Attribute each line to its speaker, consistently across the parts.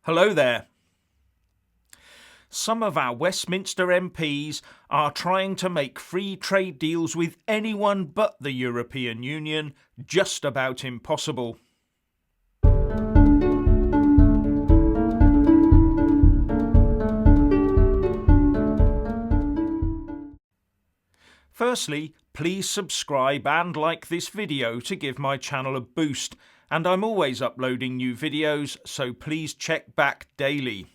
Speaker 1: Hello there. Some of our Westminster MPs are trying to make free trade deals with anyone but the European Union just about impossible. Firstly, please subscribe and like this video to give my channel a boost, and I'm always uploading new videos, so please check back daily.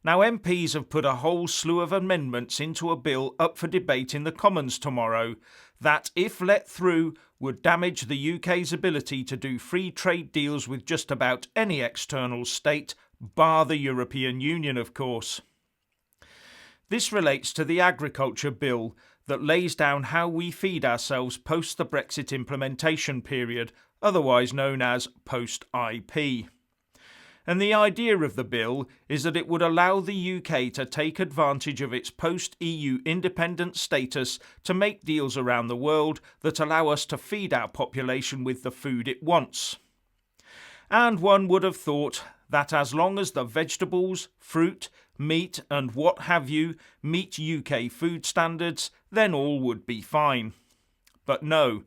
Speaker 1: Now, MPs have put a whole slew of amendments into a bill up for debate in the Commons tomorrow that, if let through, would damage the UK's ability to do free trade deals with just about any external state, bar the European Union, of course. This relates to the Agriculture Bill that lays down how we feed ourselves post the Brexit Implementation Period, otherwise known as post-IP. And the idea of the bill is that it would allow the UK to take advantage of its post-EU independent status to make deals around the world that allow us to feed our population with the food it wants. And one would have thought that as long as the vegetables, fruit, meat and what have you meet UK food standards, then all would be fine. But no,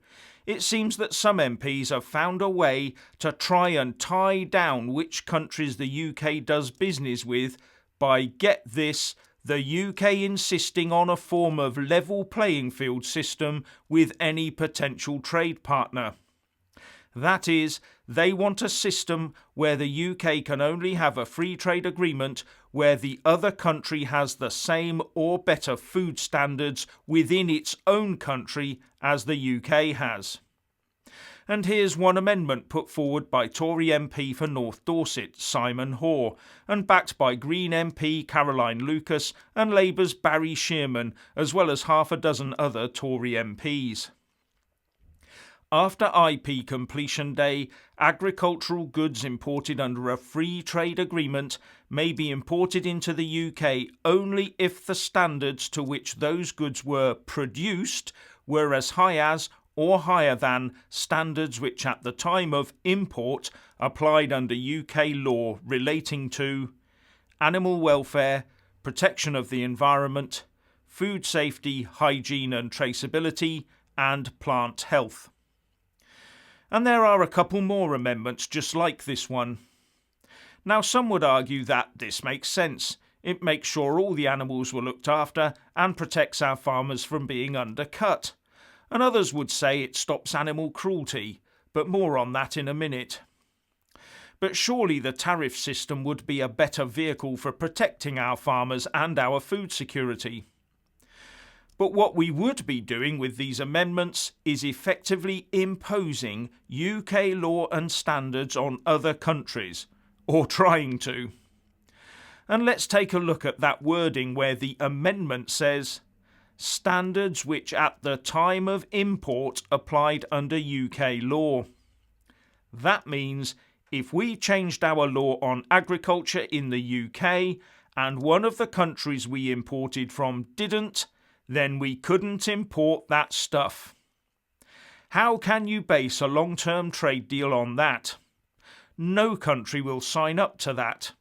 Speaker 1: it seems that some MPs have found a way to try and tie down which countries the UK does business with by, get this, the UK insisting on a form of level playing field system with any potential trade partner. That is, they want a system where the UK can only have a free trade agreement where the other country has the same or better food standards within its own country as the UK has. And here's one amendment put forward by Tory MP for North Dorset, Simon Hoare, and backed by Green MP Caroline Lucas and Labour's Barry Shearman, as well as half a dozen other Tory MPs. After IP completion day, agricultural goods imported under a free trade agreement may be imported into the UK only if the standards to which those goods were produced were as high as or higher than standards which at the time of import applied under UK law relating to animal welfare, protection of the environment, food safety, hygiene and traceability, and plant health. And there are a couple more amendments just like this one. Now, some would argue that this makes sense. It makes sure all the animals were looked after and protects our farmers from being undercut. And others would say it stops animal cruelty, but more on that in a minute. But surely the tariff system would be a better vehicle for protecting our farmers and our food security. But what we would be doing with these amendments is effectively imposing UK law and standards on other countries, or trying to. And let's take a look at that wording where the amendment says, standards which at the time of import applied under UK law. That means if we changed our law on agriculture in the UK and one of the countries we imported from didn't, then we couldn't import that stuff. How can you base a long-term trade deal on that? No country will sign up to that,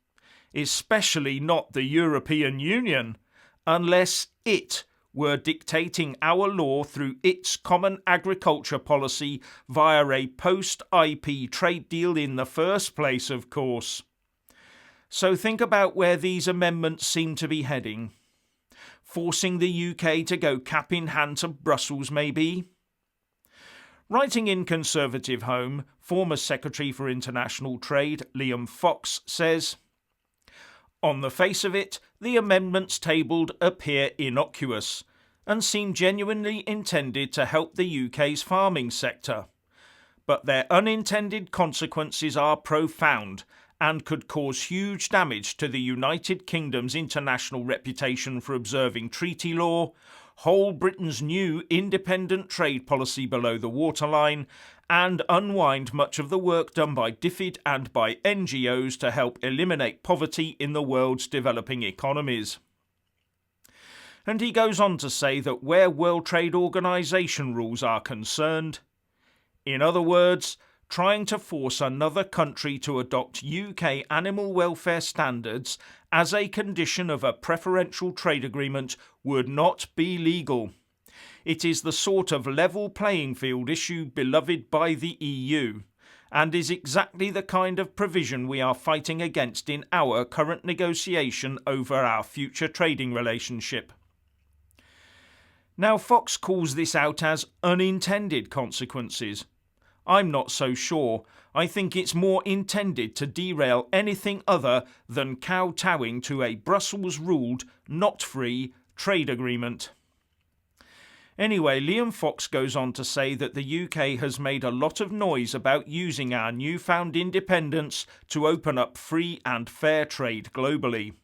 Speaker 1: especially not the European Union, unless it were dictating our law through its common agriculture policy via a post-IP trade deal in the first place, of course. So think about where these amendments seem to be heading. Forcing the UK to go cap in hand to Brussels, maybe? Writing in Conservative Home, former Secretary for International Trade Liam Fox says, on the face of it, the amendments tabled appear innocuous and seem genuinely intended to help the UK's farming sector. But their unintended consequences are profound and could cause huge damage to the United Kingdom's international reputation for observing treaty law, whole Britain's new independent trade policy below the waterline, and unwind much of the work done by DFID and by NGOs to help eliminate poverty in the world's developing economies. And he goes on to say that where World Trade Organization rules are concerned, in other words, trying to force another country to adopt UK animal welfare standards as a condition of a preferential trade agreement would not be legal. It is the sort of level playing field issue beloved by the EU, and is exactly the kind of provision we are fighting against in our current negotiation over our future trading relationship. Now, Fox calls this out as unintended consequences. I'm not so sure. I think it's more intended to derail anything other than kowtowing to a Brussels-ruled, not free trade agreement. Anyway, Liam Fox goes on to say that the UK has made a lot of noise about using our newfound independence to open up free and fair trade globally.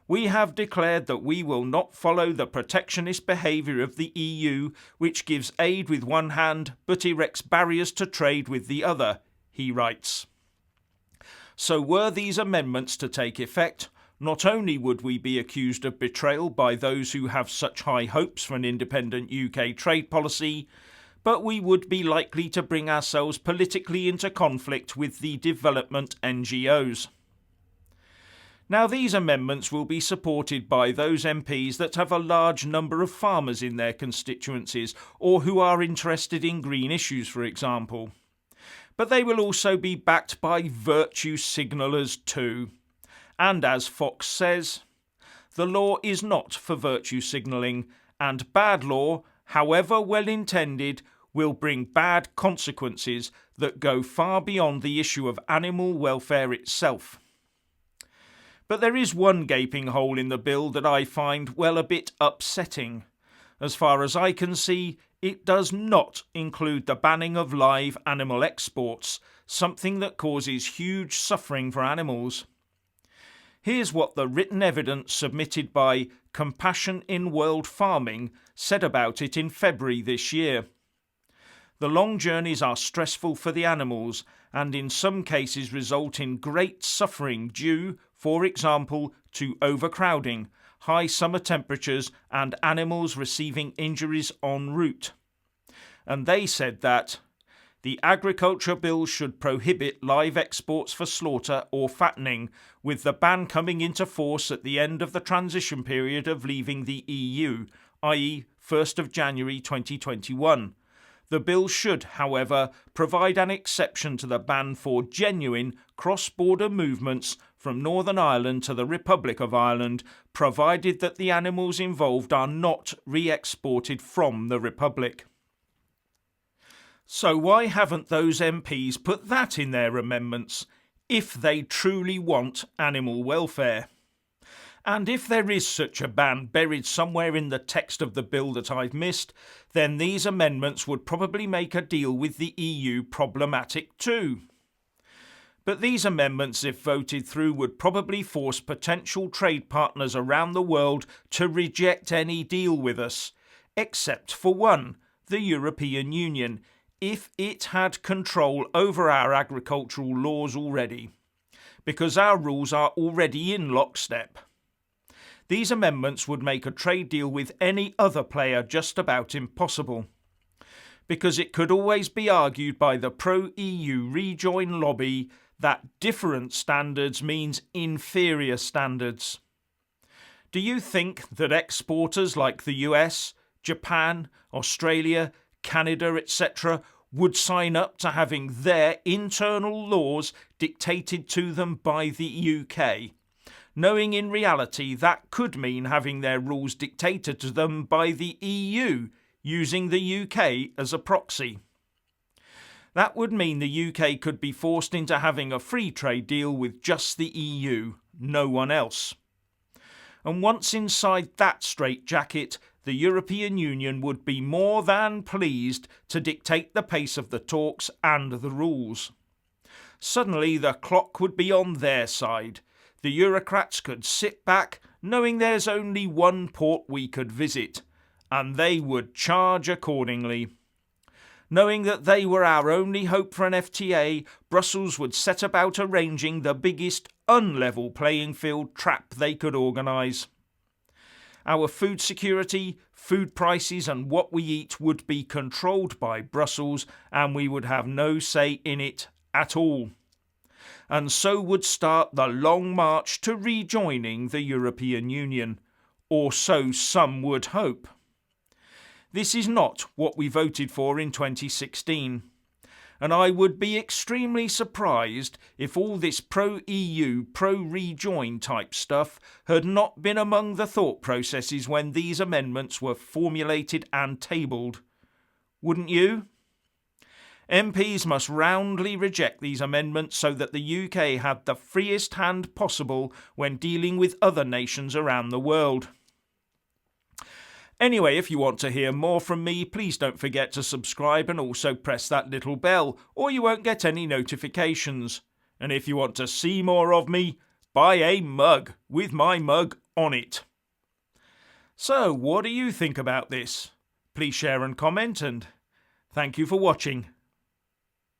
Speaker 1: We have declared that we will not follow the protectionist behaviour of the EU, which gives aid with one hand but erects barriers to trade with the other, he writes. So were these amendments to take effect, not only would we be accused of betrayal by those who have such high hopes for an independent UK trade policy, but we would be likely to bring ourselves politically into conflict with the development NGOs. Now, these amendments will be supported by those MPs that have a large number of farmers in their constituencies, or who are interested in green issues, for example. But they will also be backed by virtue signallers too. And as Fox says, the law is not for virtue signalling, and bad law, however well intended, will bring bad consequences that go far beyond the issue of animal welfare itself. But there is one gaping hole in the bill that I find, well, a bit upsetting. As far as I can see, it does not include the banning of live animal exports, something that causes huge suffering for animals. Here's what the written evidence submitted by Compassion in World Farming said about it in February this year. The long journeys are stressful for the animals and in some cases result in great suffering due, for example, to overcrowding, high summer temperatures and animals receiving injuries en route. And they said that the Agriculture Bill should prohibit live exports for slaughter or fattening, with the ban coming into force at the end of the transition period of leaving the EU, i.e. 1st of January 2021. The bill should, however, provide an exception to the ban for genuine cross-border movements from Northern Ireland to the Republic of Ireland, provided that the animals involved are not re-exported from the Republic. So why haven't those MPs put that in their amendments, if they truly want animal welfare? And if there is such a ban buried somewhere in the text of the bill that I've missed, then these amendments would probably make a deal with the EU problematic too. But these amendments, if voted through, would probably force potential trade partners around the world to reject any deal with us, except for one, the European Union, if it had control over our agricultural laws already, because our rules are already in lockstep. These amendments would make a trade deal with any other player just about impossible, because it could always be argued by the pro-EU rejoin lobby that different standards means inferior standards. Do you think that exporters like the US, Japan, Australia, Canada, etc. would sign up to having their internal laws dictated to them by the UK, knowing in reality that could mean having their rules dictated to them by the EU, using the UK as a proxy? That would mean the UK could be forced into having a free trade deal with just the EU, no one else. And once inside that straitjacket, the European Union would be more than pleased to dictate the pace of the talks and the rules. Suddenly the clock would be on their side. The Eurocrats could sit back, knowing there's only one port we could visit, and they would charge accordingly. Knowing that they were our only hope for an FTA, Brussels would set about arranging the biggest unlevel playing field trap they could organise. our food security, food prices and what we eat would be controlled by Brussels and we would have no say in it at all. And so would start the long march to rejoining the European Union, or so some would hope. This is not what we voted for in 2016, and I would be extremely surprised if all this pro-EU, pro-rejoin type stuff had not been among the thought processes when these amendments were formulated and tabled. Wouldn't you? MPs must roundly reject these amendments so that the UK have the freest hand possible when dealing with other nations around the world. Anyway, if you want to hear more from me, please don't forget to subscribe and also press that little bell, or you won't get any notifications. And if you want to see more of me, buy a mug with my mug on it. So, what do you think about this? Please share and comment, and thank you for watching.